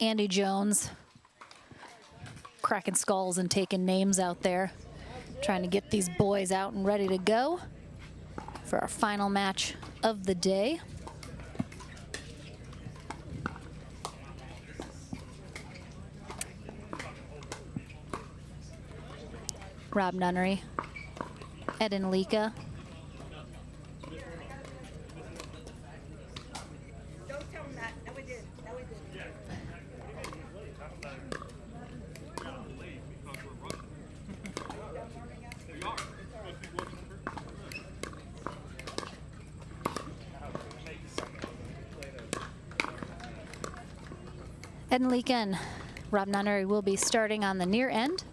Andy Jones cracking skulls and taking names out there, trying to get these boys out and ready to go for our final match of the day. Rob Nunnery, Ed and Lica. Don't tell him that. No, we did. No, we did. Ed and Lica and Rob Nunnery will be starting on the near end.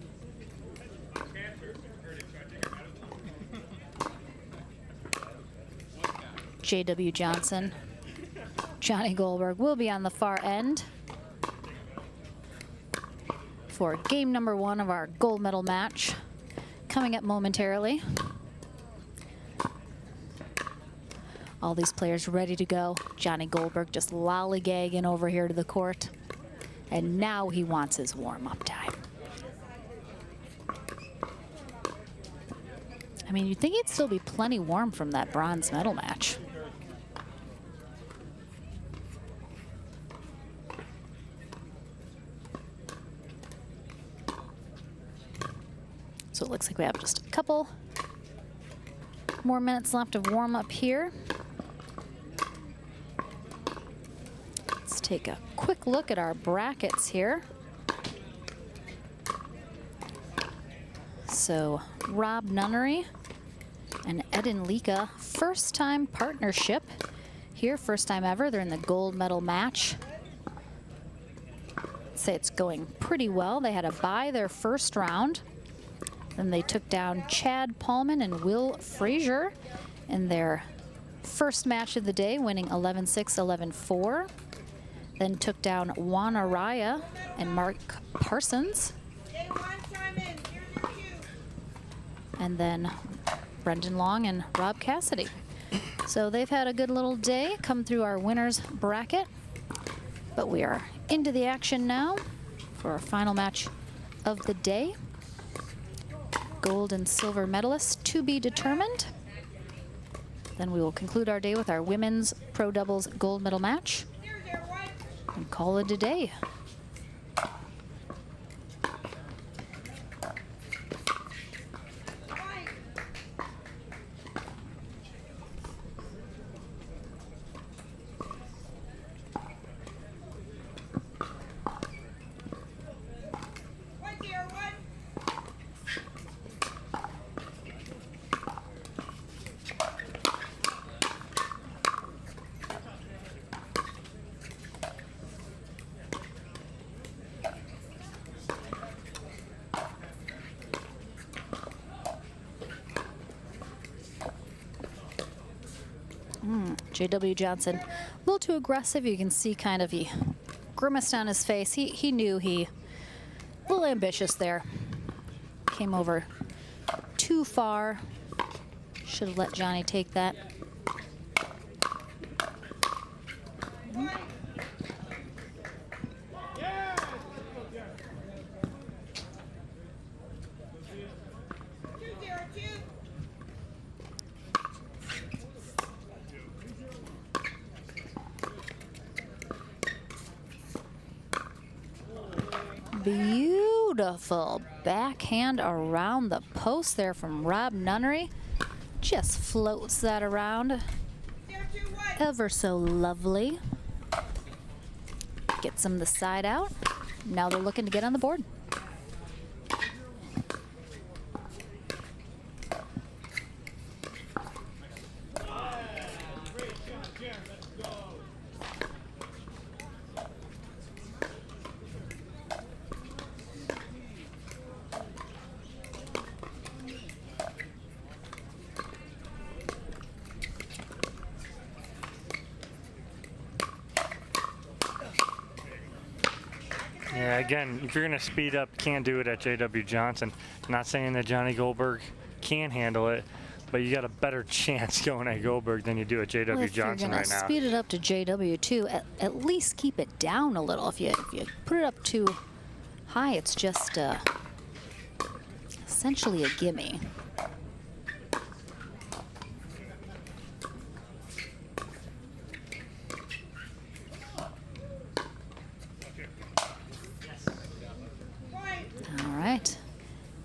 J.W. Johnson, Johnny Goldberg will be on the far end for game number 1 of our gold medal match, coming up momentarily. All these players ready to go. Johnny Goldberg just lollygagging over here to the court. And now he wants his warm-up time. I mean, you'd think he'd still be plenty warm from that bronze medal match. So it looks like we have just a couple more minutes left of warm-up here. Let's take a quick look at our brackets here. So Rob Nunnery and Ed and Lica, first-time partnership here, first time ever. They're in the gold medal match. I'd say it's going pretty well. They had to bye their first round. Then they took down Chad Paulman and Will Frazier in their first match of the day, winning 11-6, 11-4. Then took down Juan Araya and Mark Parsons. And then Brendan Long and Rob Cassidy. So they've had a good little day, come through our winners bracket. But we are into the action now for our final match of the day. Gold and silver medalists to be determined. Then we will conclude our day with our women's pro doubles gold medal match and call it a day. J.W. Johnson, a little too aggressive. You can see kind of he grimaced on his face. He knew a little ambitious there. Came over too far. Should have let Johnny take that. Beautiful backhand around the post there from Rob Nunnery. Just floats that around. Ever so lovely. Gets him the side out. Now they're looking to get on the board. Yeah, again, if you're going to speed up, can't do it at J.W. Johnson. Not saying that Johnny Goldberg can handle it, but you got a better chance going at Goldberg than you do at JW Well, if Johnson you're right gonna now. speed it up to JW too, at least keep it down a little. If you put it up too high, it's just essentially a gimme. All right,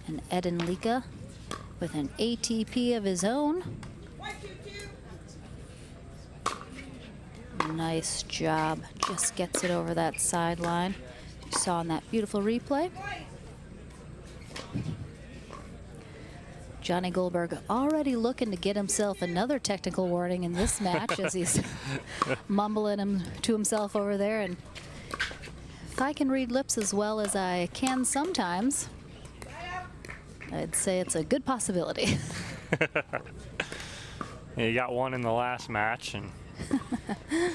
and Eden Lica with an ATP of his own. Nice job, just gets it over that sideline. You saw in that beautiful replay. Johnny Goldberg already looking to get himself another technical warning in this match as he's mumbling to himself over there. And if I can read lips as well as I can sometimes, I'd say it's a good possibility. Yeah, you got one in the last match, and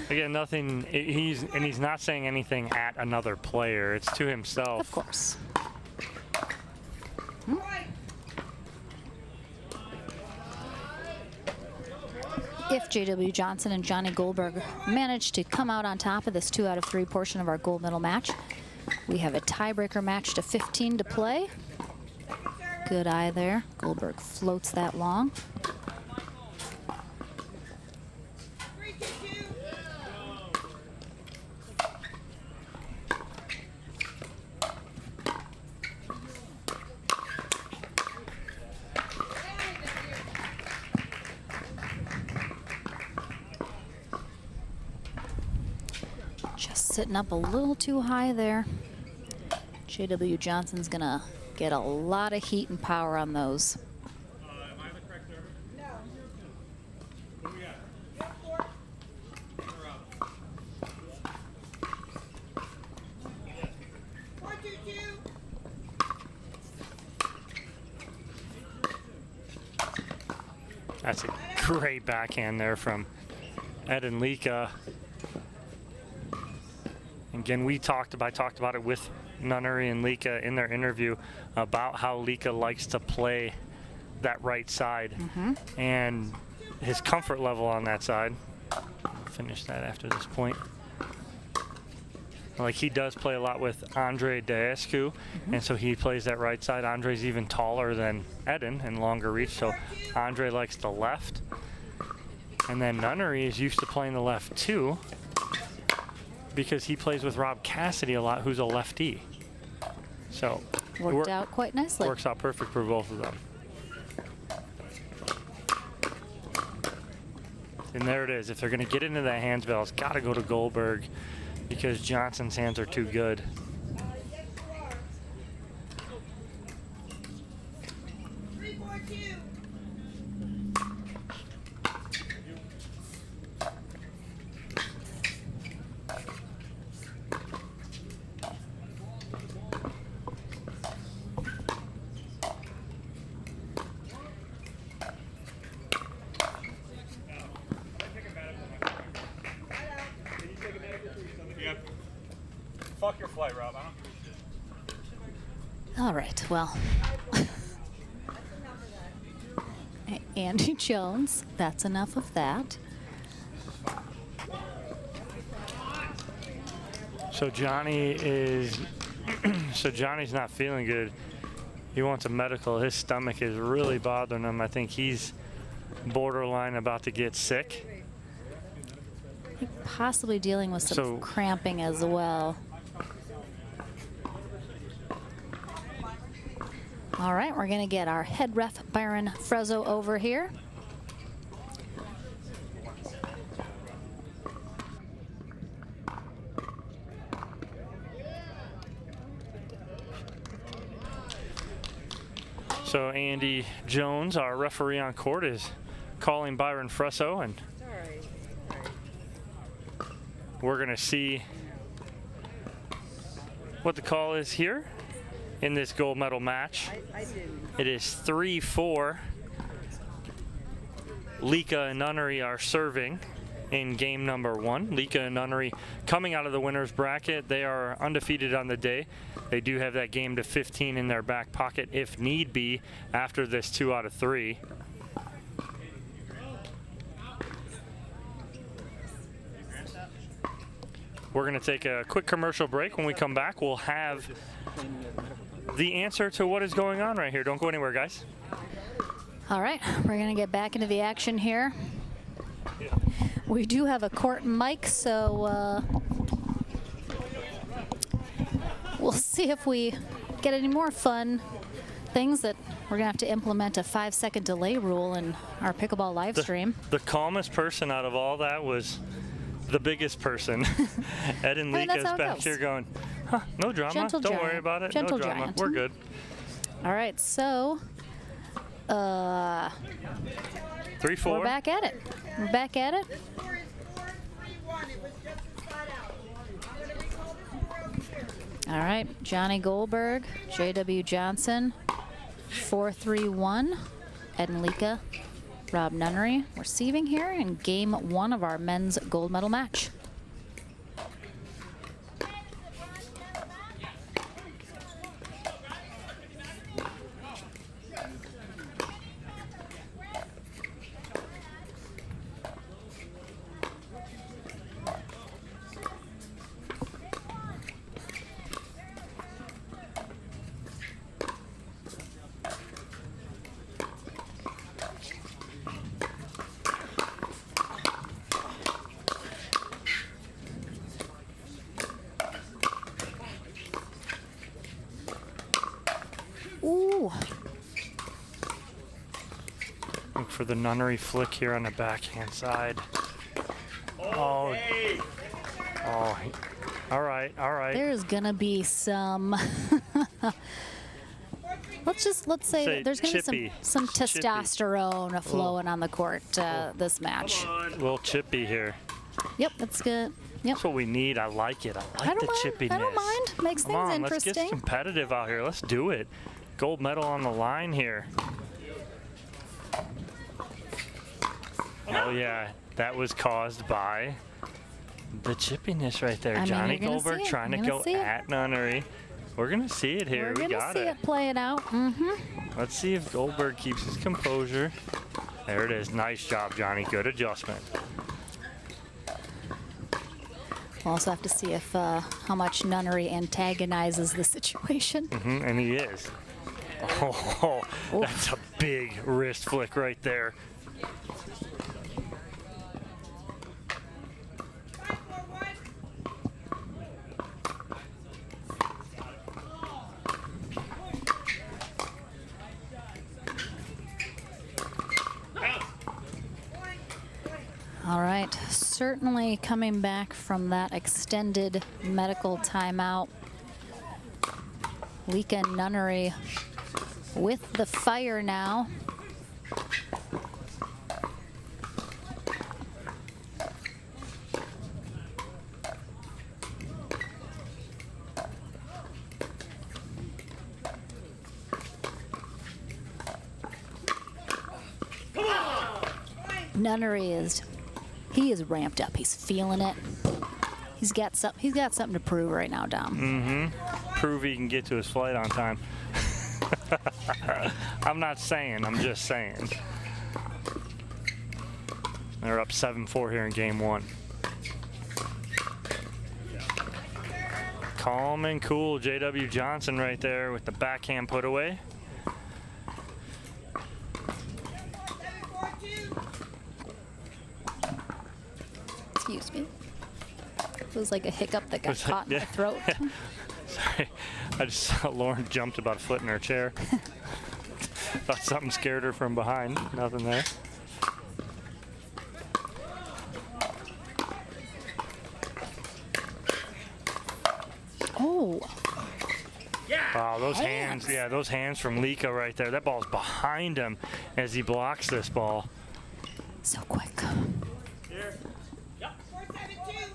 again, nothing. He's not saying anything at another player. It's to himself. Of course. If JW Johnson and Johnny Goldberg manage to come out on top of this 2 out of 3 portion of our gold medal match, we have a tiebreaker match to 15 to play. Good eye there. Goldberg floats that long. Just sitting up a little too high there. JW Johnson's gonna get a lot of heat and power on those. Am I the correct server? No. What do we got? You have 4. We're up. 4, 2, 2. That's a great backhand there from Eden Lica. Again, I talked about it with Nunnery and Lica in their interview about how Lica likes to play that right side and his comfort level on that side. I'll finish that after this point. Like, he does play a lot with Andre Daescu, and so he plays that right side. Andre's even taller than Eden and longer reach, so Andre likes the left. And then Nunnery is used to playing the left too, because he plays with Rob Cassidy a lot, who's a lefty. So Worked out quite nicely. works out perfect for both of them. And there it is. If they're going to get into that hands battle, it's got to go to Goldberg because Johnson's hands are too good. Yes, you are. 3, 4, 2. Yep. Fuck your flight, Rob. I don't All right, well. Andy Jones, that's enough of that. So Johnny is, so Johnny's not feeling good. He wants a medical. His stomach is really bothering him. I think he's borderline about to get sick. Possibly dealing with some cramping as well. All right, we're gonna get our head ref Byron Frezzo over here. So Andy Jones, our referee on court, is calling Byron Frezzo, and we're gonna see what the call is here in this gold medal match. It is 3-4. Lica and Nunnery are serving in game number 1. Lica and Nunnery coming out of the winner's bracket. They are undefeated on the day. They do have that game to 15 in their back pocket if need be after this 2 out of 3. We're going to take a quick commercial break. When we come back, we'll have the answer to what is going on right here. Don't go anywhere, guys. All right, we're going to get back into the action here. We do have a court mic, so we'll see if we get any more fun things that we're going to have to implement a 5-second delay rule in our pickleball live stream. The calmest person out of all that was the biggest person. Ed and I mean, that's Lica's how it back goes. here going, huh, no drama. Gentle Don't worry giant. about it. Gentle no drama. giant. We're good. All right, so 3-4. we're back at it. We're back at it. The score is 4-3-1. It was just a side out. I'm going to recall the score over here. All right, Johnny Goldberg, J.W. Johnson, 4-3-1. Ed and Lica, Rob Nunnery receiving here in game 1 of our men's gold medal match. Ooh, Look for the Nunnery flick here on the backhand side. Oh. Oh. All right. All right. there's gonna be some. let's say Say there's gonna be chippy. some Chippy. testosterone flowing on the court this match. A little chippy here. Yep, that's good. Yep. That's what we need. I like it. I like the chippiness. I don't mind. Makes Come things on, interesting. let's get competitive out here. Let's do it. Gold medal on the line here. Oh yeah, that was caused by the chippiness right there. I mean, Johnny you're gonna Goldberg see it. trying to You're gonna go see it. at Nunnery. We're gonna see it here. We're We gonna got see it playing out. Let's see if Goldberg keeps his composure. There it is. Nice job, Johnny. Good adjustment. We'll also have to see if how much Nunnery antagonizes the situation. And he is. Oh, that's a big wrist flick right there. 5-4-1. All right, certainly coming back from that extended medical timeout. Lica and Nunnery with the fire now. Nunnery is ramped up. He's feeling it. He's got something to prove right now, Dom. Prove he can get to his flight on time. I'm not saying, I'm just saying. They're up 7-4 here in game 1. Calm and cool, J.W. Johnson right there with the backhand put away. 7-4-2. Excuse me. It was like a hiccup that got Was it- caught in my yeah. throat. Sorry, I just saw Lauren jumped about a foot in her chair. Thought something scared her from behind. Nothing there. Oh, Wow, those hands, yeah, those hands from Lica right there. That ball's behind him as he blocks this ball. so quick. 4-7-2.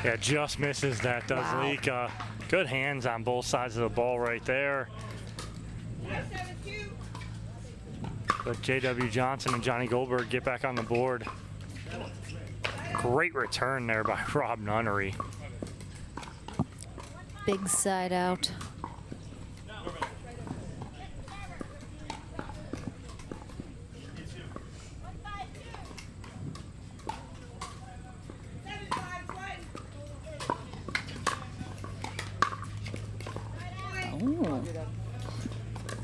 Yeah, just misses that, does Wow. Lica. Good hands on both sides of the ball right there. But J.W. Johnson and Johnny Goldberg get back on the board. Great return there by Rob Nunnery. Big side out. Ooh,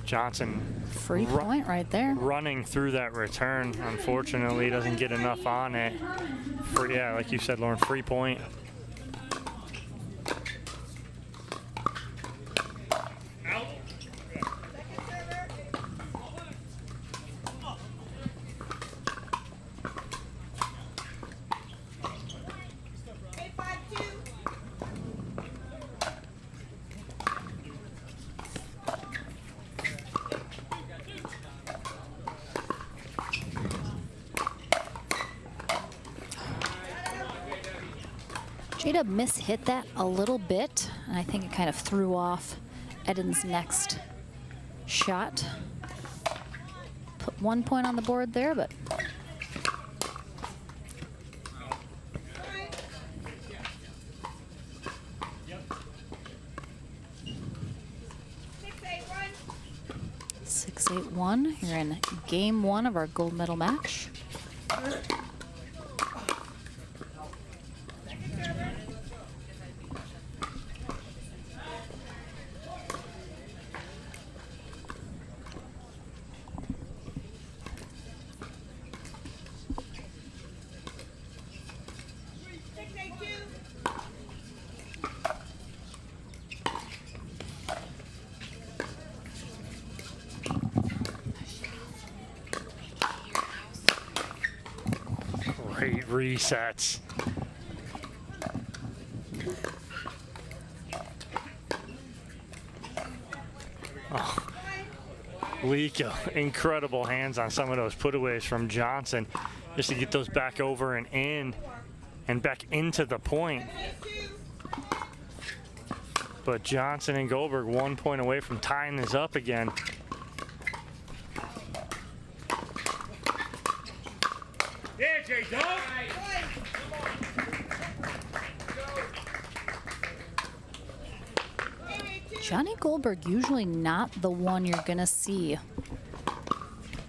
Johnson free point right there. running through that return. Unfortunately, doesn't get enough on it. Yeah, like you said, Lauren, free point. Jada mishit that a little bit, and I think it kind of threw off Eden's next shot. Put 1 point on the board there, but six, 8-1. You're in game one of our gold medal match. Great resets. Oh. Lica, incredible hands on some of those putaways from Johnson, just to get those back over and in and back into the point. But Johnson and Goldberg 1 point away from tying this up again. Yeah, J-Dog. Johnny Goldberg usually not the one you're gonna see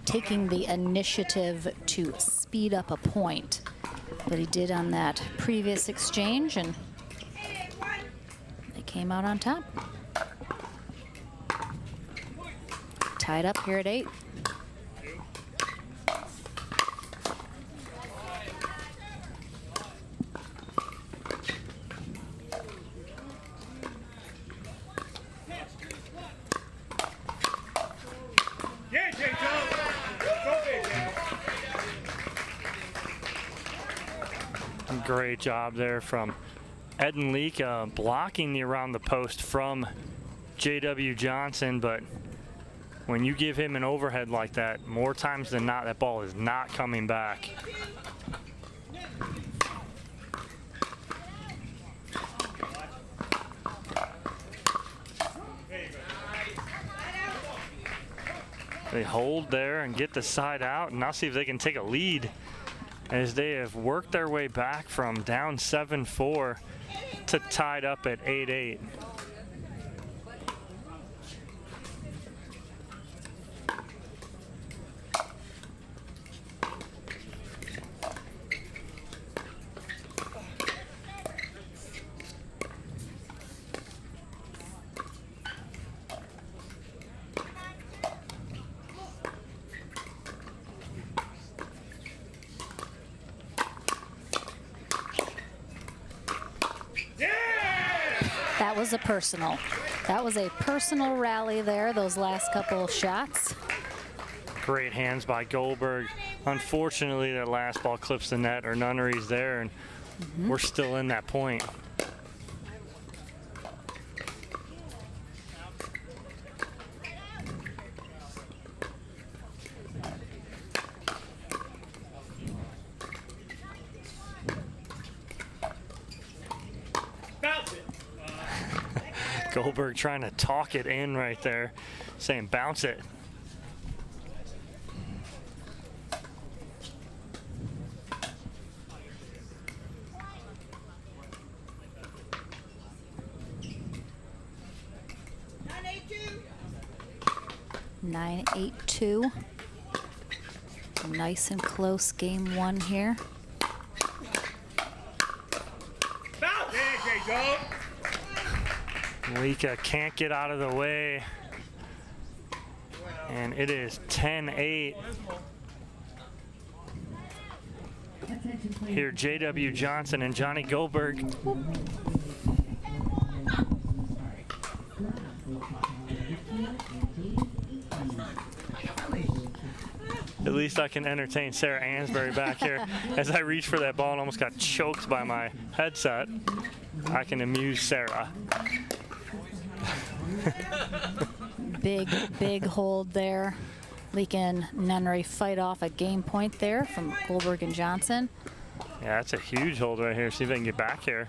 taking the initiative to speed up a point, but he did on that previous exchange, and they came out on top. Tied up here at 8. Yeah, J-Dog. Go, J-Dog. Great job there from Ed and Lica, blocking the around the post from J.W. Johnson, but when you give him an overhead like that, more times than not, that ball is not coming back. They hold there and get the side out, and now see if they can take a lead as they have worked their way back from down 7-4 to tied up at 8-8. That was a personal. That was a personal rally there, those last couple of shots. Great hands by Goldberg. Unfortunately, that last ball clips the net, or Nunnery's there, and we're still in that point. Goldberg trying to talk it in right there, saying bounce it. Nine, 8-2. Nice and close game one here. Lica can't get out of the way. And it is 10-8. Here, J.W. Johnson and Johnny Goldberg. At least I can entertain Sarah Ansbury back here. As I reach for that ball and almost got choked by my headset, I can amuse Sarah. Big hold there. Lica and Nunnery fight off a game point there from Goldberg and Johnson. Yeah, that's a huge hold right here. See if I can get back here.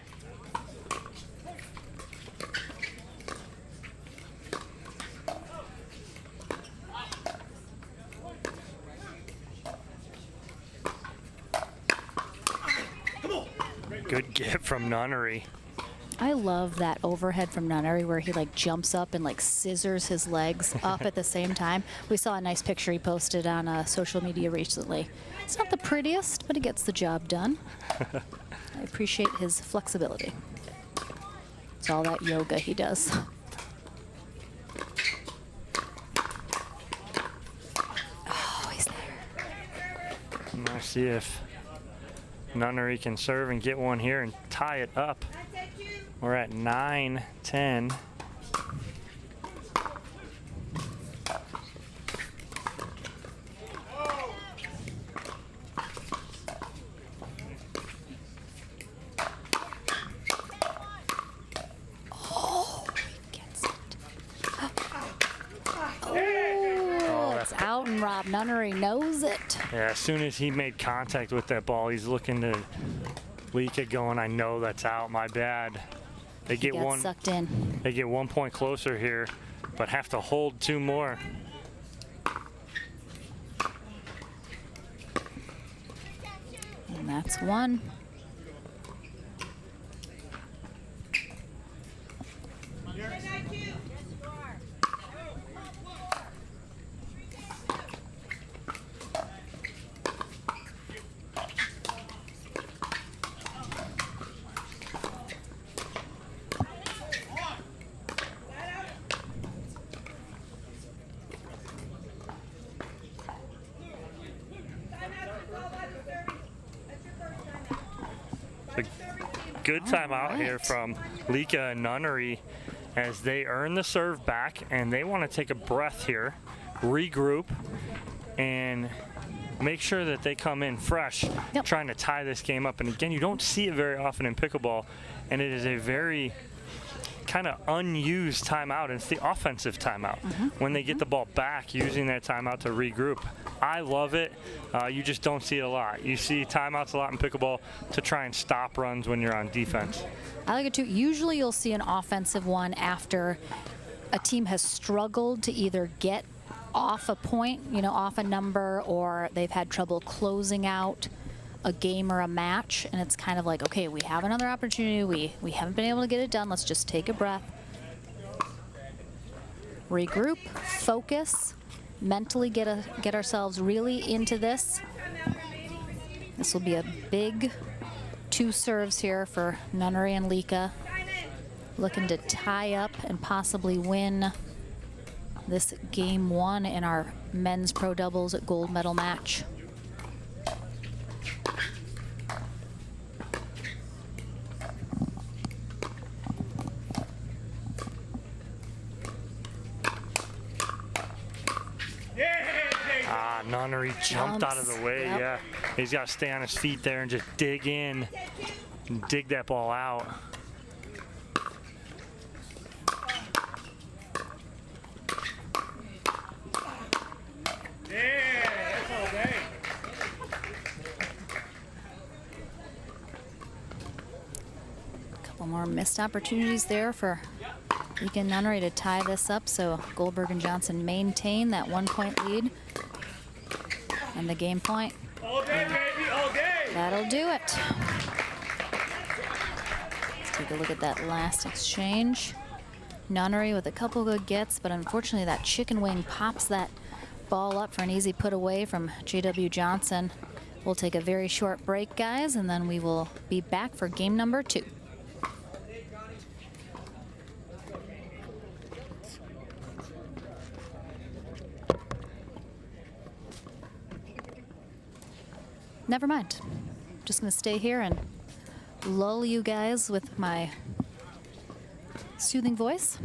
Good get from Nunnery. I love that overhead from Nunnery where he like jumps up and like scissors his legs up at the same time. We saw a nice picture he posted on social media recently. It's not the prettiest, but it gets the job done. I appreciate his flexibility. It's all that yoga he does. Oh, he's there. Let's see if Nunnery can serve and get one here and tie it up. We're at 9-10. Oh, he gets it. Oh, it's out, and Rob Nunnery knows it. Yeah, as soon as he made contact with that ball, he's looking to Lica going, I know that's out, my bad. They get one sucked in. They get 1 point closer here, but have to hold two more. And that's one. Good timeout here from Lica and Nunnery as they earn the serve back and they want to take a breath here, regroup, and make sure that they come in fresh, trying to tie this game up. And again, you don't see it very often in pickleball, and it is a very kind of unused timeout. It's the offensive timeout. When they get the ball back, using that timeout to regroup. I love it. You just don't see it a lot. You see timeouts a lot in pickleball to try and stop runs when you're on defense. I like it too. Usually you'll see an offensive one after a team has struggled to either get off a point, you know, off a number, or they've had trouble closing out a game or a match, and it's kind of like, okay, we have another opportunity. We haven't been able to get it done. Let's just take a breath. Regroup, focus, mentally get ourselves really into this. This will be a big two serves here for Nunnery and Lica, looking to tie up and possibly win this game one in our men's pro doubles gold medal match. Nunnery jumped out of the way. Yeah, he's got to stay on his feet there and just dig in and dig that ball out. Yeah, that's all day. A couple more missed opportunities there for Lica and Nunnery to tie this up so Goldberg and Johnson maintain that 1-point lead. And the game point. All day, baby, all day. That'll do it. Let's take a look at that last exchange. Nunnery with a couple good gets, but unfortunately that chicken wing pops that ball up for an easy put away from J.W. Johnson. We'll take a very short break, guys, and then we will be back for game number 2. Never mind. Just gonna stay here and lull you guys with my soothing voice.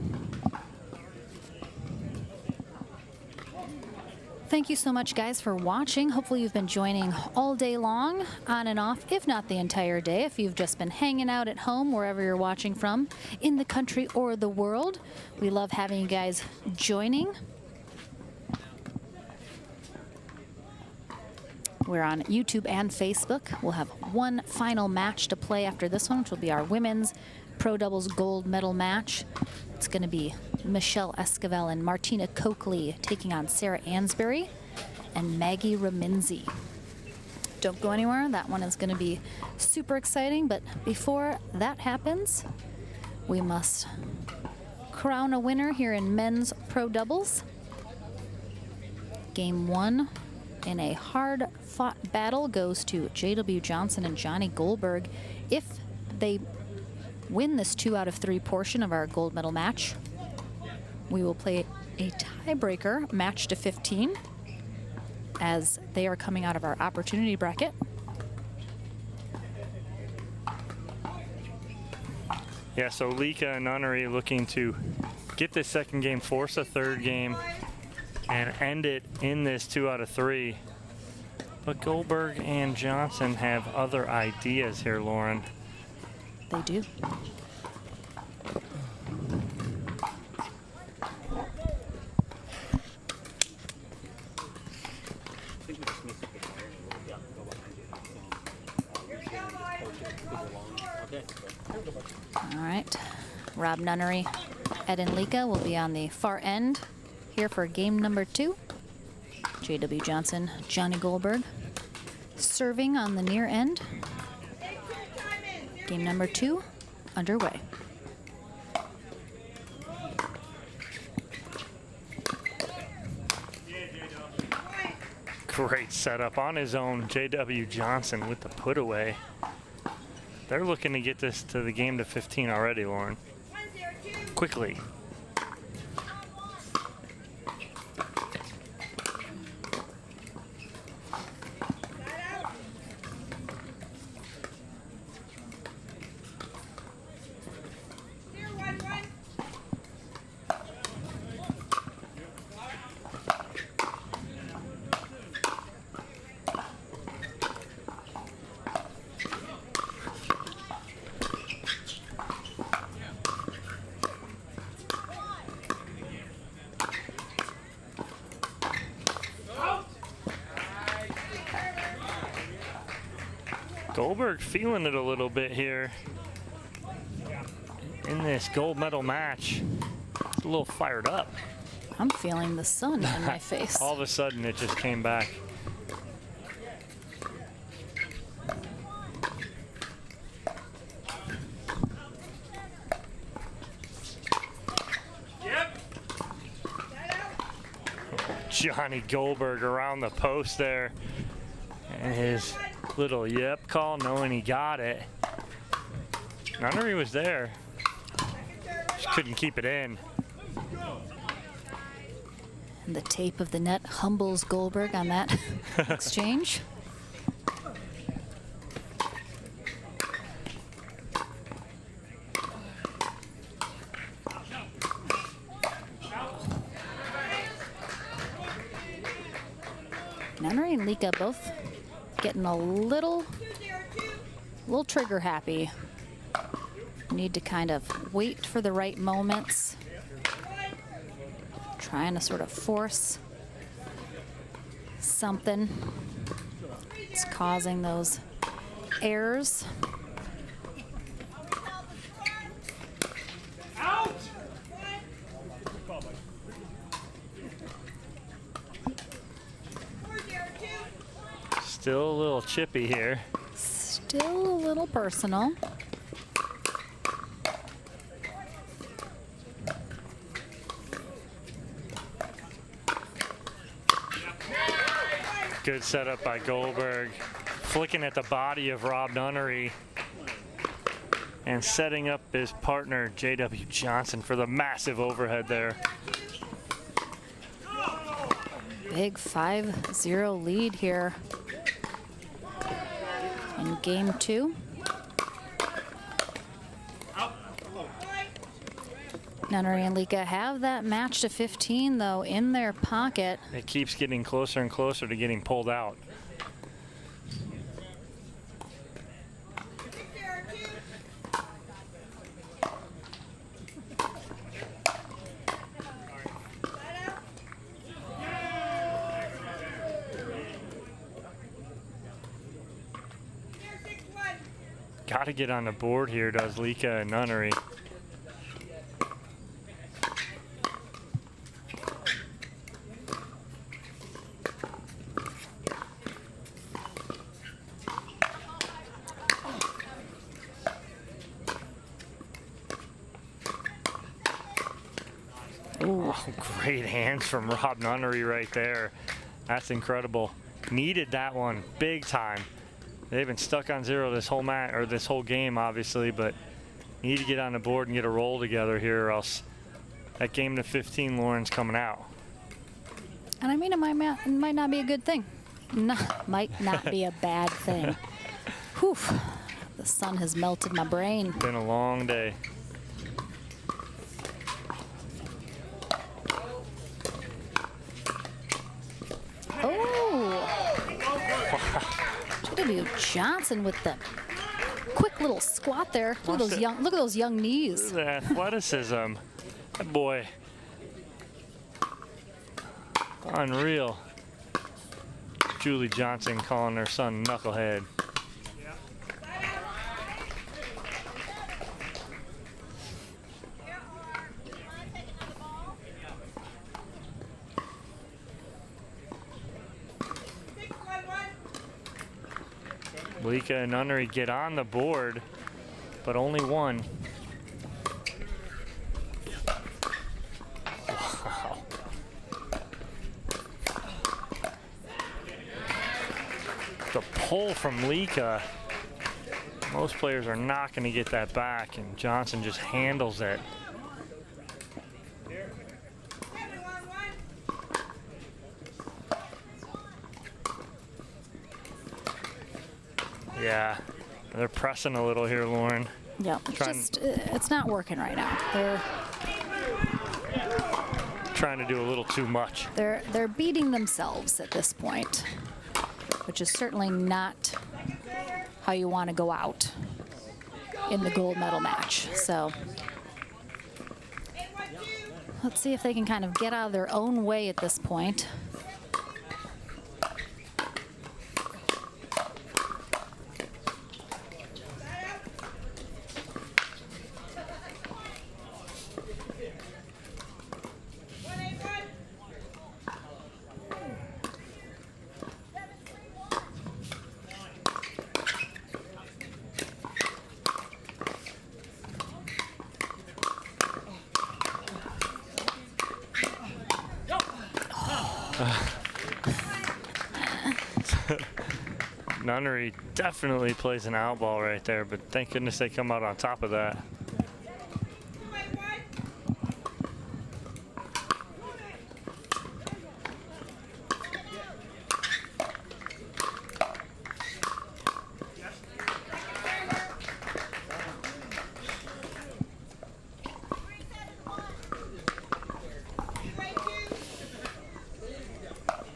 Thank you so much, guys, for watching. Hopefully you've been joining all day long, on and off, if not the entire day. If you've just been hanging out at home, wherever you're watching from, in the country or the world, we love having you guys joining. We're on YouTube and Facebook. We'll have one final match to play after this one, which will be our women's pro doubles gold medal match. It's going to be Michelle Esquivel and Martina Coakley taking on Sarah Ansbury and Maggie Raminzi. Don't go anywhere. That one is going to be super exciting. But before that happens, we must crown a winner here in men's pro doubles. Game 1 in a hard-fought battle goes to J.W. Johnson and Johnny Goldberg. If they win this 2 out of 3 portion of our gold medal match, we will play a tiebreaker match to 15 as they are coming out of our opportunity bracket. Yeah, so Lica and Nunnery looking to get this second game, force a third game, and end it in this 2 out of 3. But Goldberg and Johnson have other ideas here, Lauren. They do. All right. Rob Nunnery, Ed and Lica will be on the far end here for game number 2. J.W. Johnson, Johnny Goldberg serving on the near end. Game number 2 underway. Great setup on his own, J.W. Johnson with the put away. They're looking to get this to the game to 15 already, Lauren. Quickly. Goldberg feeling it a little bit here in this gold medal match. It's a little fired up. I'm feeling the sun in my face. All of a sudden, it just came back. Yep. Johnny Goldberg around the post there. And his little yep call, knowing he got it. Nunnery was there. Just couldn't keep it in. And the tape of the net humbles Goldberg on that exchange. Nunnery and Lica both getting a little trigger happy. Need to kind of wait for the right moments. Trying to sort of force something. It's causing those errors. Out. Still a little chippy here. Still a little personal. Good setup by Goldberg. Flicking at the body of Rob Nunnery. And setting up his partner, J.W. Johnson, for the massive overhead there. Big 5-0 lead here in game 2. Nunnery and Lica have that match to 15, though, in their pocket. It keeps getting closer and closer to getting pulled out. Got to get on the board here, does Lica and Nunnery. Ooh. Oh, great hands from Rob Nunnery right there. That's incredible. Needed that one big time. They've been stuck on 0 this whole match, or this whole game, obviously, but need to get on the board and get a roll together here, or else that game to 15, Lauren's coming out. And I mean, it might not be a good thing. Might not be a bad thing. Whew. The sun has melted my brain. Been a long day. Oh! J.W. Johnson with the quick little squat there. Look at those young knees. The athleticism. That boy. Unreal. Julie Johnson calling her son knucklehead. Lica and Nunnery get on the board, but only one. Wow. The pull from Lica. Most players are not going to get that back, and Johnson just handles it. Yeah, they're pressing a little here, Lauren. Yeah, it's not working right now. They're trying to do a little too much. They're beating themselves at this point, which is certainly not how you want to go out in the gold medal match. So let's see if they can kind of get out of their own way at this point. Nunnery definitely plays an out ball right there, but thank goodness they come out on top of that.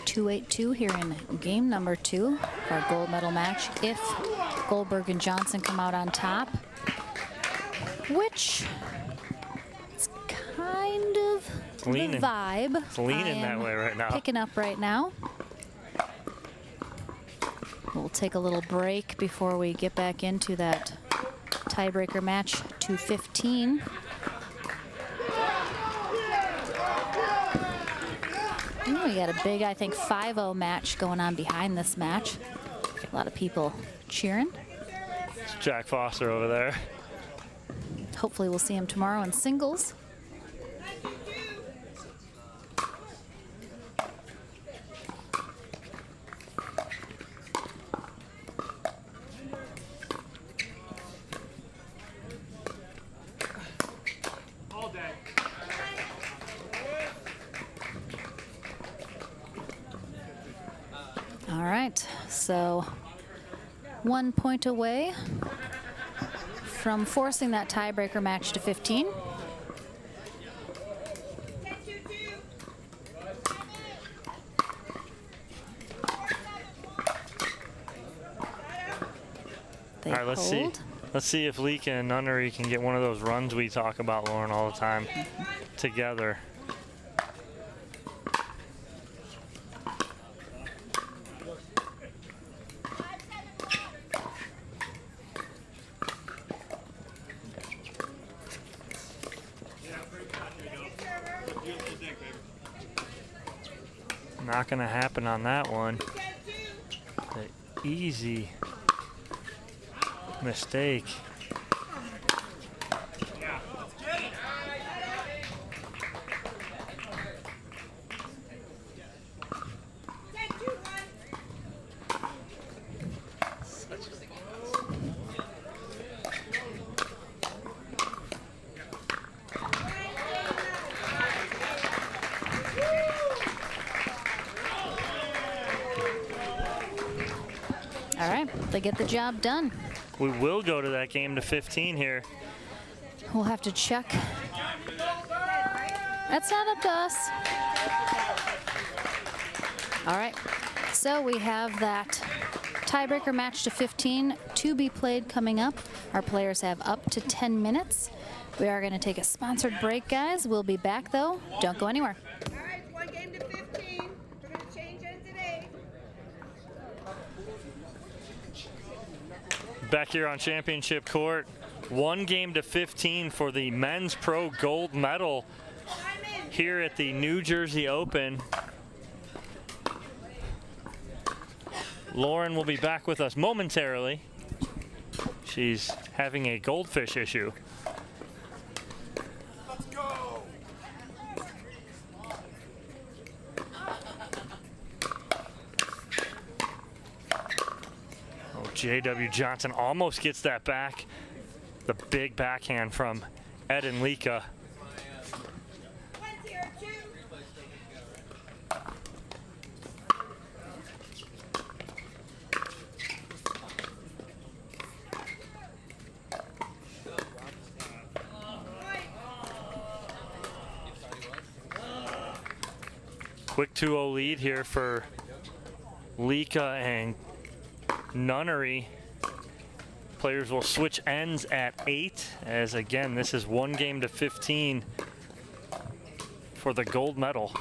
.282 here in game number 2 of our gold medal match. If Goldberg and Johnson come out on top, which is kind of the vibe. It's leaning that way right now. Picking up right now. We'll take a little break before we get back into that tiebreaker match to 15. We got a big, I think, 5-0 match going on behind this match. A lot of people cheering. It's Jack Foster over there. Hopefully we'll see him tomorrow in singles. All day. All right, so 1 point away from forcing that tiebreaker match to 15. They All right, let's see. hold. Let's see if Lica and Nunnery can get one of those runs we talk about, Lauren, all the time together. Not gonna happen on that one. The easy mistake. All right, they get the job done. We will go to that game to 15 here. We'll have to check. That's not up to us. All right, so we have that tiebreaker match to 15 to be played coming up. Our players have up to 10 minutes. We are going to take a sponsored break, guys. We'll be back, though. Don't go anywhere. All right, it's 1 game to 15. We're going to change it today. Back here on championship court, 1 game to 15 for the men's pro gold medal here at the New Jersey Open. Lauren will be back with us momentarily. She's having a goldfish issue. Let's go. Oh, J.W. Johnson almost gets that back. The big backhand from Ed and Lica. Quick 2-0 lead here for Lica and Nunnery. Players will switch ends at 8, as again, this is 1 game to 15 for the gold medal.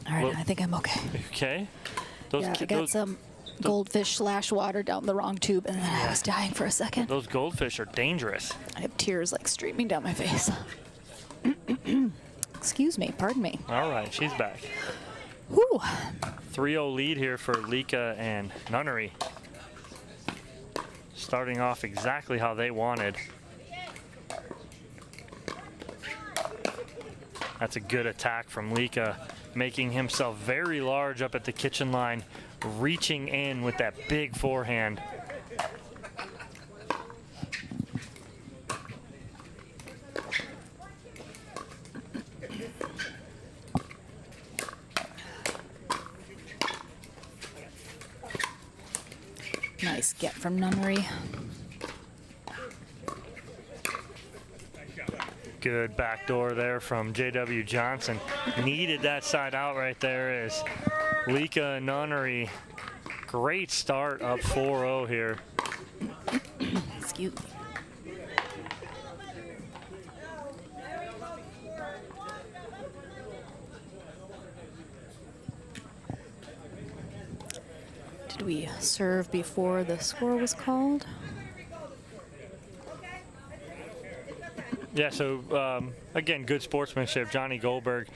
All right, I think I'm okay. Okay. Yeah, I got some goldfish slash water down the wrong tube, and then I was dying for a second. Those goldfish are dangerous. I have tears like streaming down my face. Excuse me, pardon me. All right, she's back. Whew. 3-0 lead here for Lica and Nunnery. Starting off exactly how they wanted. That's a good attack from Lica, making himself very large up at the kitchen line, reaching in with that big forehand. Nice get from Nunnery. Good backdoor there from J.W. Johnson. Needed that side out right there as Lica and Nunnery. Great start up 4-0 here. Excuse me. Did we serve before the score was called? Yeah, so again, good sportsmanship. Johnny Goldberg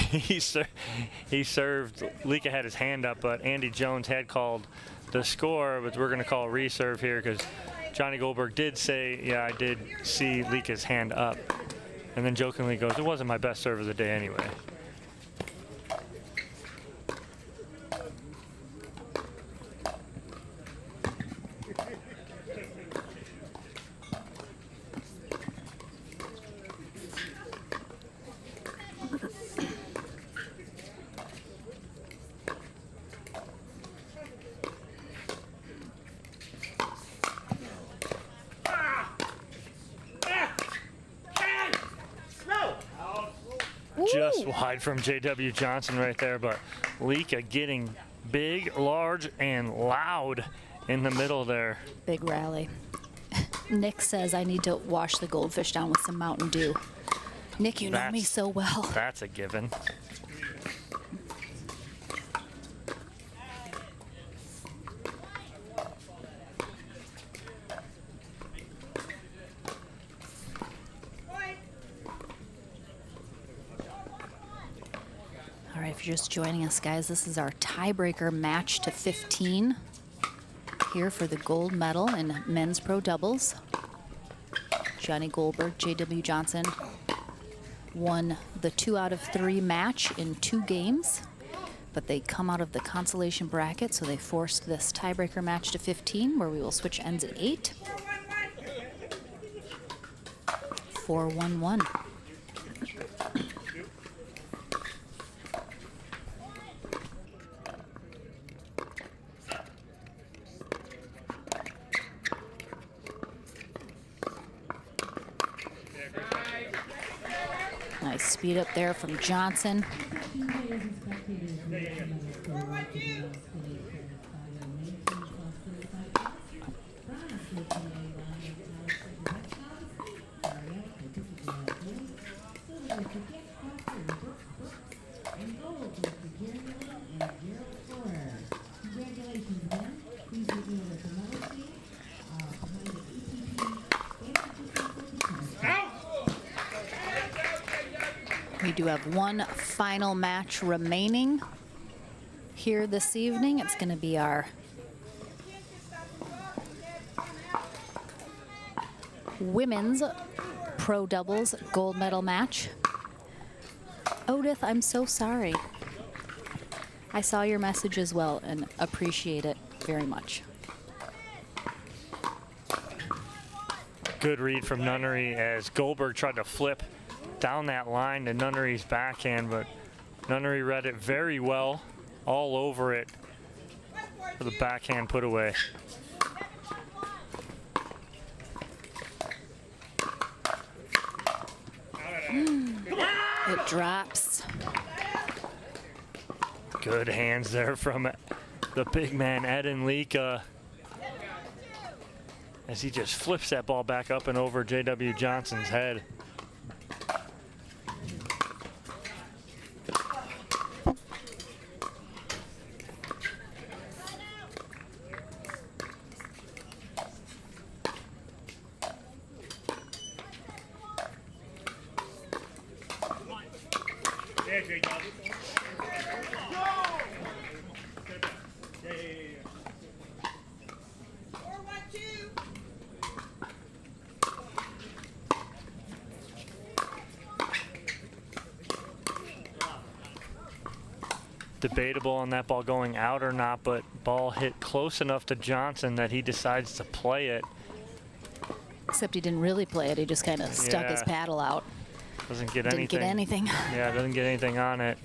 he served. Lica had his hand up, but Andy Jones had called the score, but we're going to call a reserve here because Johnny Goldberg did say, yeah, I did see Lica's hand up. And then jokingly goes, it wasn't my best serve of the day anyway. Just wide from J.W. Johnson right there, but Lica getting big, large, and loud in the middle there. Big rally. Nick says I need to wash the goldfish down with some Mountain Dew. Nick, you know me so well. That's a given. All right, if you're just joining us, guys, this is our tiebreaker match to 15 here for the gold medal in men's pro doubles. Johnny Goldberg, J.W. Johnson won the 2 out of 3 match in 2 games, but they come out of the consolation bracket, so they forced this tiebreaker match to 15, where we will switch ends at 8. 4-1-1. Nice speed up there from Johnson. We do have one final match remaining here this evening. It's going to be our women's pro doubles gold medal match. Odith, I'm so sorry. I saw your message as well and appreciate it very much. Good read from Nunnery as Goldberg tried to flip down that line to Nunnery's backhand, but Nunnery read it very well, all over it for the backhand put away. It drops. Good hands there from the big man, Eden Lica, as he just flips that ball back up and over J.W. Johnson's head. Debatable on that ball going out or not, but ball hit close enough to Johnson that he decides to play it. Except he didn't really play it. He just kind of stuck his paddle out. Doesn't get Didn't get anything. Yeah, doesn't get anything on it.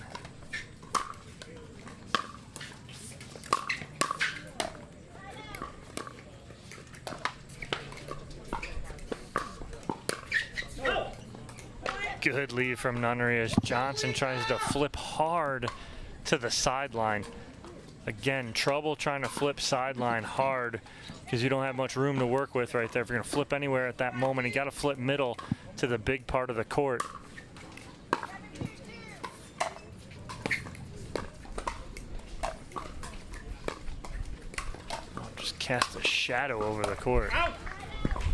Good lead from Nunnery as Johnson tries to flip hard to the sideline. Again, trouble trying to flip sideline hard because you don't have much room to work with right there. If you're going to flip anywhere at that moment, you got to flip middle to the big part of the court. Just cast a shadow over the court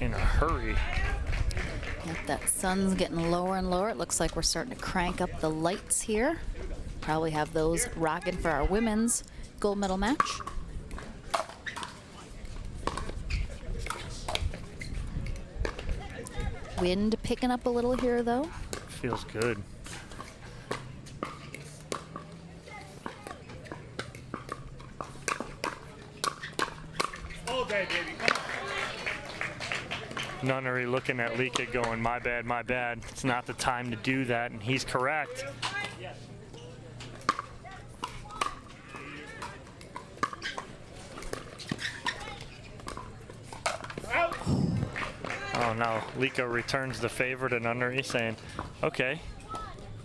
in a hurry. Yep, that sun's getting lower and lower. It looks like we're starting to crank up the lights here. Probably have those rocking for our women's gold medal match. Wind picking up a little here, though. Feels good. All day, baby. Come on. Nunnery looking at Lica going, my bad, my bad. It's not the time to do that, and he's correct. Out. Oh no, Lica returns the favor to Nunnery saying, okay,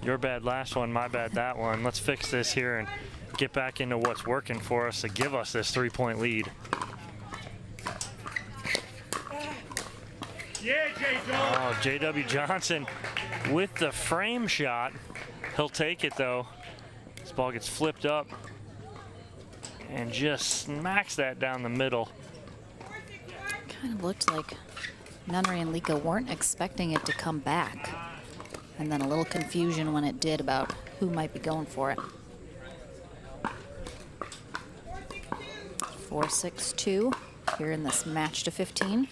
your bad last one, my bad that one. Let's fix this here and get back into what's working for us to give us this 3-point lead. Yeah, J. Jones. Oh, J.W. Johnson with the frame shot. He'll take it though. This ball gets flipped up and just smacks that down the middle. Kind of looked like Nunnery and Lica weren't expecting it to come back. And then a little confusion when it did about who might be going for it. 4-6-2 here in this match to 15.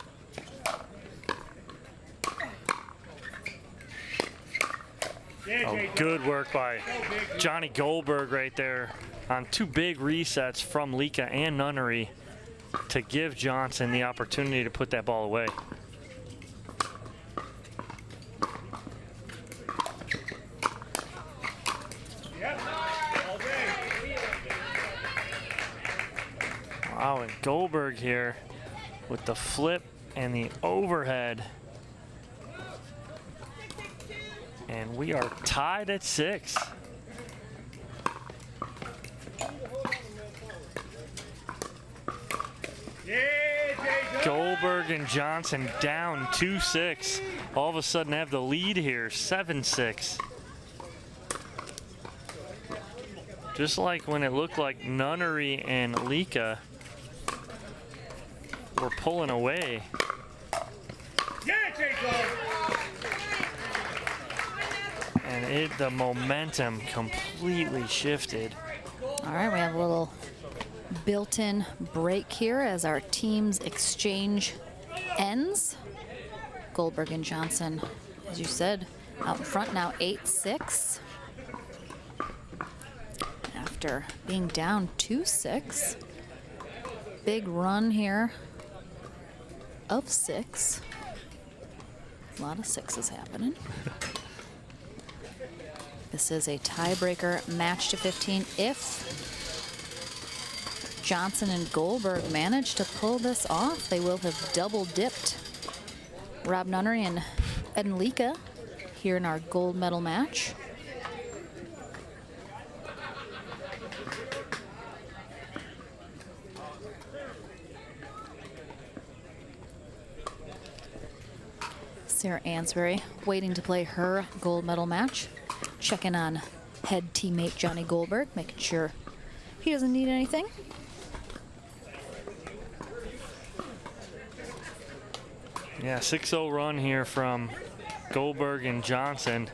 Oh, good work by Johnny Goldberg right there on 2 big resets from Lica and Nunnery to give Johnson the opportunity to put that ball away. Yep. All day. Wow, and Goldberg here with the flip and the overhead. And we are tied at 6. Yeah, J. Jones. Goldberg and Johnson down 2-6. All of a sudden have the lead here, 7-6. Just like when it looked like Nunnery and Lica were pulling away. Yeah, J. Jones. And the momentum completely shifted. All right, we have a little built-in break here as our team's exchange ends. Goldberg and Johnson, as you said, out in front now 8-6. After being down 2-6. Big run here of 6. A lot of 6s happening. This is a tiebreaker match to 15. If Johnson and Goldberg manage to pull this off, they will have double dipped Rob Nunnery and Ed Lica here in our gold medal match. Sarah Ansbury waiting to play her gold medal match. Checking on head teammate Johnny Goldberg, making sure he doesn't need anything. Yeah, 6-0 run here from Goldberg and Johnson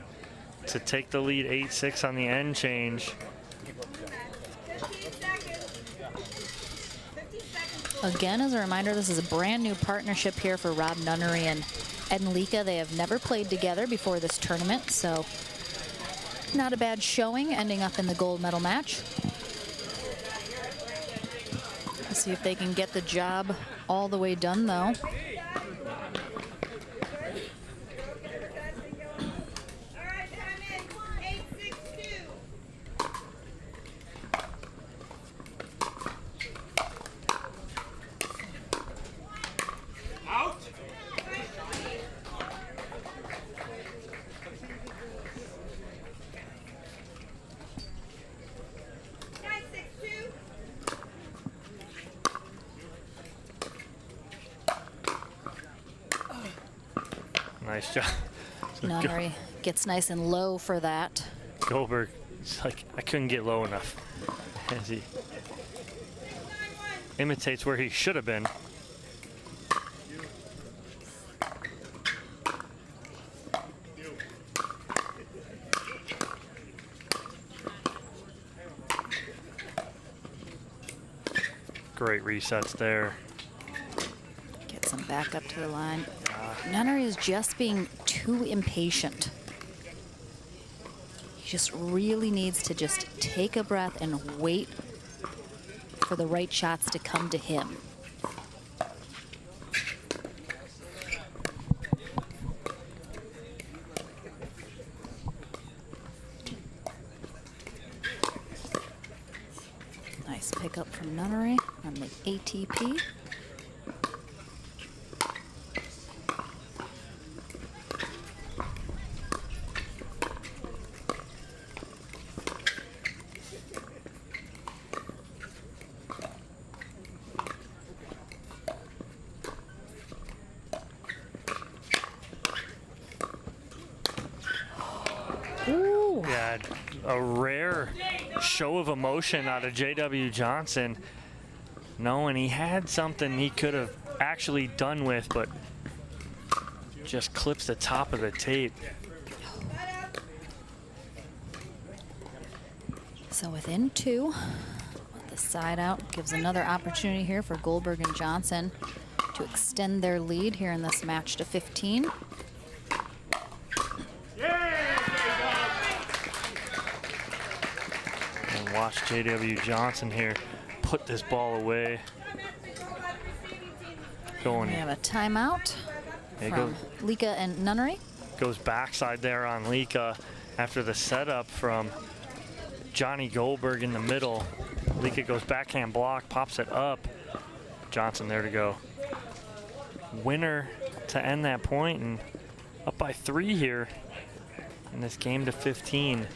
to take the lead 8-6 on the end change. 15 seconds. 15 seconds. Again, as a reminder, this is a brand new partnership here for Rob Nunnery and Ed Lica. They have never played together before this tournament, so not a bad showing, ending up in the gold medal match. Let's see if they can get the job all the way done, though. All right, time in. 8-6-2. Out. Nice job. Nunnery gets nice and low for that. Goldberg, it's like, I couldn't get low enough. As he imitates where he should have been. Great resets there. Gets him back up to the line. Nunnery is just being too impatient. He just really needs to just take a breath and wait for the right shots to come to him. Nice pickup from Nunnery on the ATP. Ooh. Yeah, a rare show of emotion out of J.W. Johnson, knowing he had something he could have actually done with, but just clips the top of the tape. So within 2, the side out gives another opportunity here for Goldberg and Johnson to extend their lead here in this match to 15. And watch J.W. Johnson here put this ball away. Going. We have a timeout from Lica and Nunnery. Goes backside there on Lica after the setup from Johnny Goldberg in the middle. Lica goes backhand block, pops it up. Johnson there to go. Winner to end that point, and up by 3 here in this game to 15.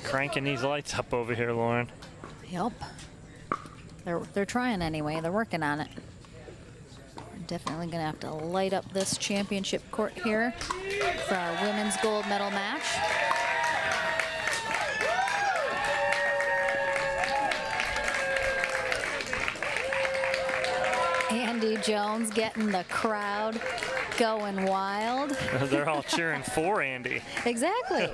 Cranking these lights up over here, Lauren. Yep. They're trying anyway. They're working on it. We're definitely going to have to light up this championship court here for our women's gold medal match. Andy Jones getting the crowd going wild. They're all cheering for Andy. Exactly.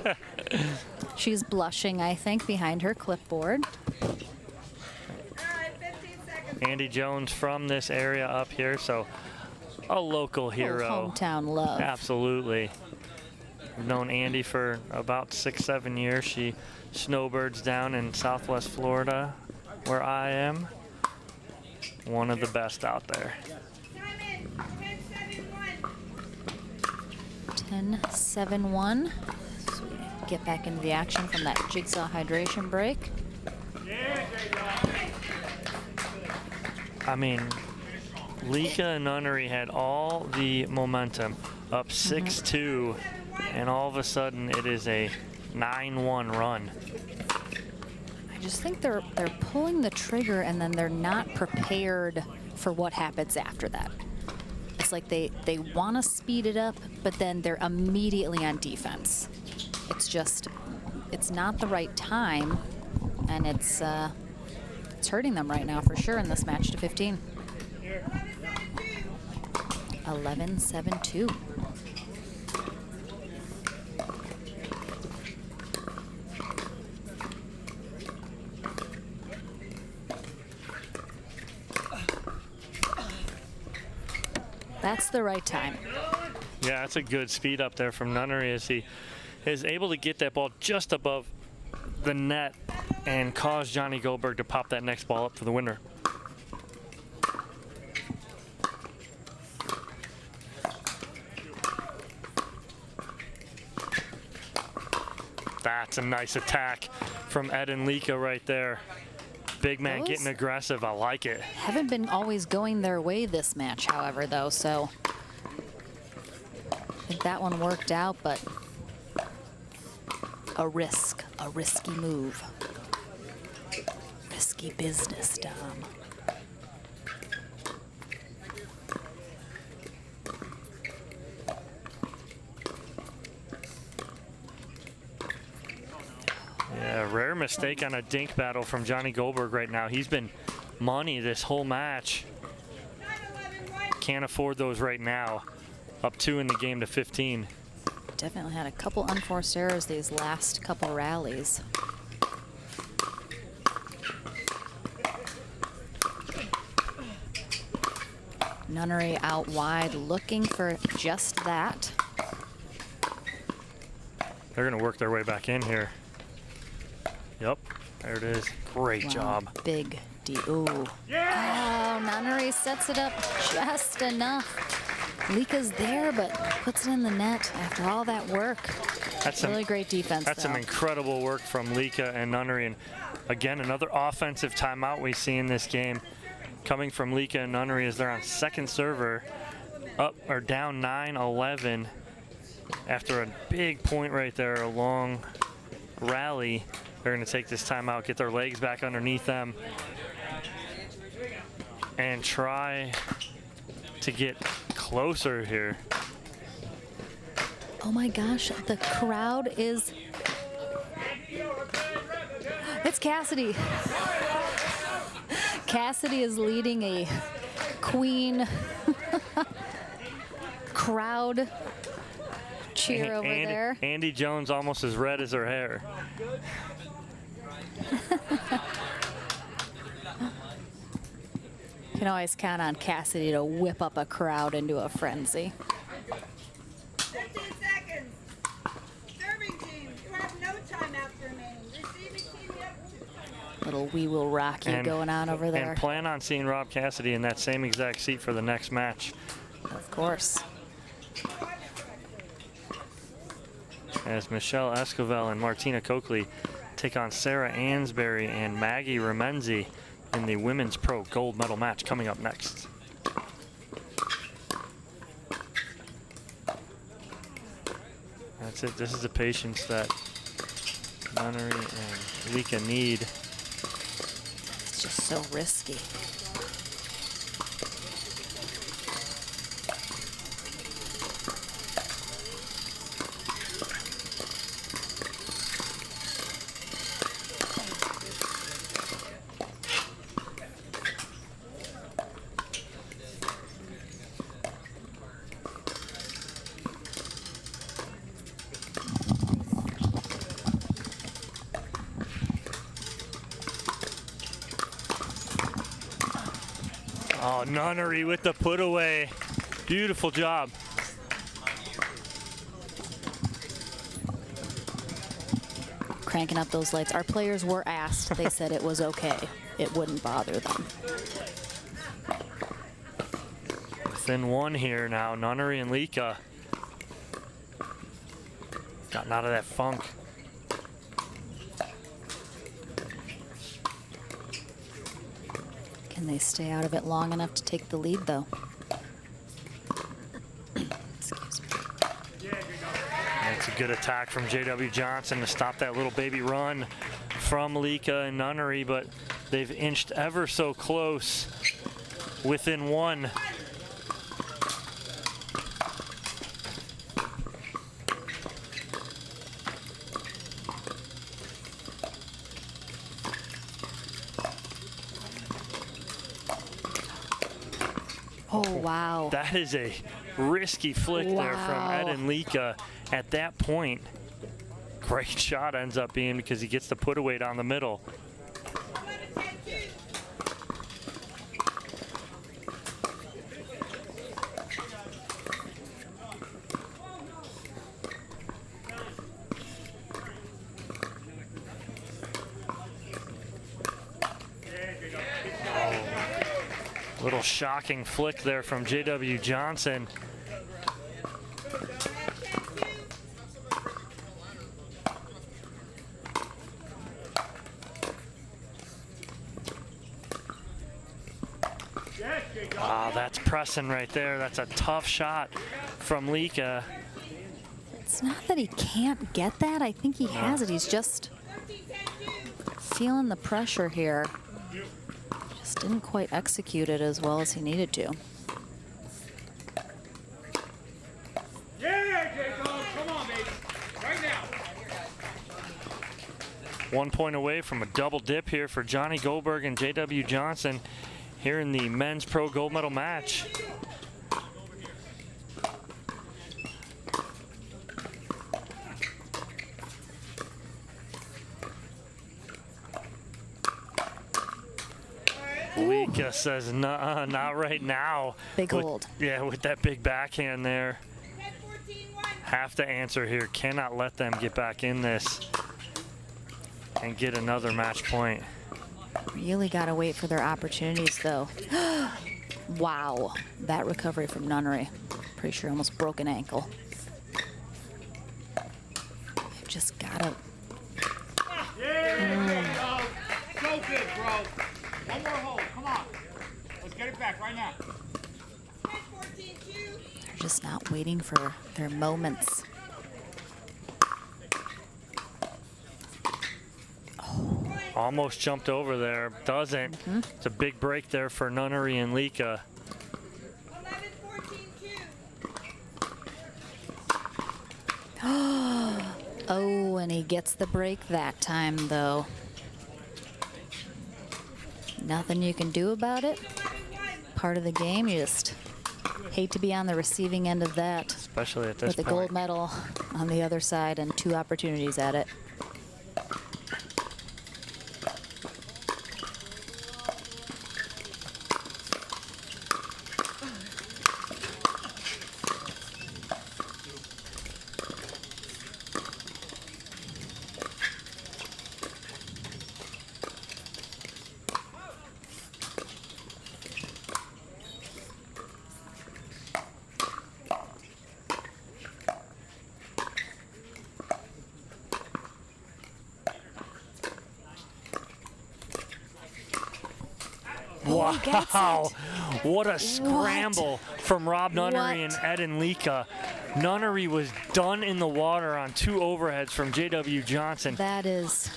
She's blushing, I think, behind her clipboard. All right, 15 seconds. Andy Jones from this area up here, so a local hero. Hometown love. Absolutely. We've known Andy for about 6-7 years. She snowbirds down in Southwest Florida, where I am. One of the best out there. Time in. 10-7-1. So we get back into the action from that jigsaw hydration break. I mean, Lica and Nunnery had all the momentum, up 6-2, and all of a sudden it is a 9-1 run. I just think they're pulling the trigger and then they're not prepared for what happens after that. It's like they want to speed it up, but then they're immediately on defense. It's not the right time, and it's hurting them right now for sure in this match to 15. 11-7-2. That's the right time. Yeah, that's a good speed up there from Nunnery as he is able to get that ball just above the net and cause Johnny Goldberg to pop that next ball up for the winner. That's a nice attack from Ed and Lica right there. Big man Those getting aggressive. I like it. haven't been always going their way this match, however, though, so I think that one worked out, but a risky move. Risky business, Dom. Yeah, rare mistake on a dink battle from Johnny Goldberg right now. He's been money this whole match. Can't afford those right now. Up 2 in the game to 15. definitely had a couple unforced errors these last couple rallies. Nunnery out wide, looking for just that. They're going to work their way back in here. Yep, there it is. Great job. Big D. Ooh. Yeah! Oh, Nunnery sets it up just enough. Lica's there, but puts it in the net after all that work. That's really great defense. That's some incredible work from Lica and Nunnery. And again, another offensive timeout we see in this game coming from Lica and Nunnery as they're on second server, up or down 9-11 after a big point right there, a long rally. They're going to take this timeout, get their legs back underneath them, and try to get closer here. Oh my gosh, the crowd is... It's Cassidy. Cassidy is leading a Queen crowd cheer over there. Andy Jones almost as red as her hair. You can always count on Cassidy to whip up a crowd into a frenzy. 15 seconds. Serving team, you have no timeouts remaining. Receiving team, you have 2 timeouts. Little We Will Rock You going on over there. And plan on seeing Rob Cassidy in that same exact seat for the next match. Of course. As Michelle Escovel and Martina Coakley take on Sarah Ansberry and Maggie Remenzi in the Women's Pro Gold Medal match coming up next. That's it. This is the patience that Nunnery and Lica need. It's just so risky. Oh, Nunnery with the put away. Beautiful job. Cranking up those lights. Our players were asked. They said it was okay. It wouldn't bother them. Within one here now, Nunnery and Lica. Gotten out of that funk. Can they stay out of it long enough to take the lead, though? Excuse me. That's a good attack from J.W. Johnson to stop that little baby run from Lica and Nunnery, but they've inched ever so close within one. Oh, wow. That is a risky flick there from Wow. Ed and Lica at that point. Great shot ends up being because he gets the put away down the middle. Little shocking flick there from J.W. Johnson. Ah, that's pressing right there. That's a tough shot from Lica. It's not that he can't get that. I think he has it. He's just feeling the pressure here. Just didn't quite execute it as well as he needed to. Yeah, Jacob, come on, baby. Right now. 1 point away from a double dip here for Johnny Goldberg and J.W. Johnson here in the men's pro gold medal match. Lica says, nah, not right now. Big hold. Yeah, with that big backhand there. 10-14-1. Have to answer here. Cannot let them get back in this and get another match point. Really got to wait for their opportunities, though. Wow, that recovery from Nunnery. Pretty sure almost broke an ankle. Just gotta. Yeah, so good, bro. One more hold. Come on. Let's get it back right now. 10-14-2. They're just not waiting for their moments. Almost jumped over there. Doesn't. It's a big break there for Nunnery and Lica. 11-14-2. Oh, and he gets the break that time, though. Nothing you can do about it. Part of the game. You just hate to be on the receiving end of that. Especially at this With the point. gold medal on the other side and 2 opportunities at it. gets Wow, it. what a scramble from Rob Nunnery and What? Ed and Lica. Nunnery was done in the water on 2 overheads from J.W. Johnson. That is.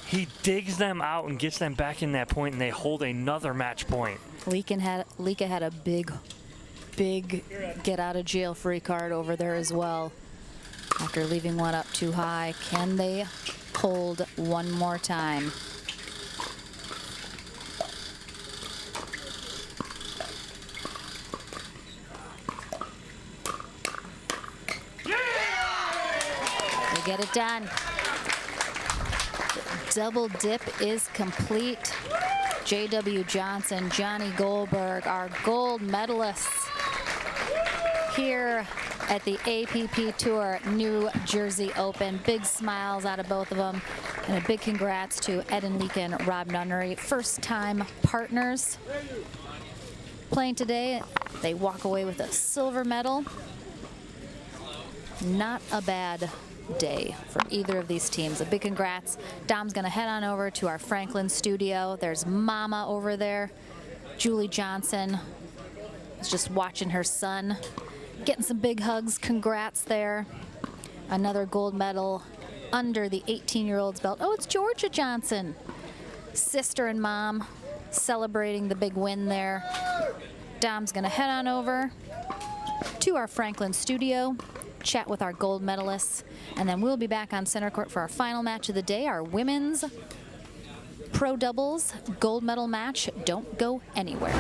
He digs them out and gets them back in that point, and they hold another match point. Lica had a big get out of jail free card over there as well. After leaving one up too high, can they hold one more time? They get it done. Double dip is complete. J.W. Johnson, Johnny Goldberg, our gold medalists here at the APP Tour New Jersey Open. Big smiles out of both of them. And a big congrats to Ed and Lica and Rob Nunnery. First time partners playing today. They walk away with a silver medal. Not a bad day for either of these teams. A big congrats. Dom's gonna head on over to our Franklin studio. There's Mama over there. Julie Johnson is just watching her son, getting some big hugs. Congrats there. Another gold medal under the 18-year-old's belt. Oh, it's Georgia Johnson. Sister and mom celebrating the big win there. Dom's gonna head on over to our Franklin studio, chat with our gold medalists, and then we'll be back on center court for our final match of the day, our women's pro doubles gold medal match. Don't go anywhere.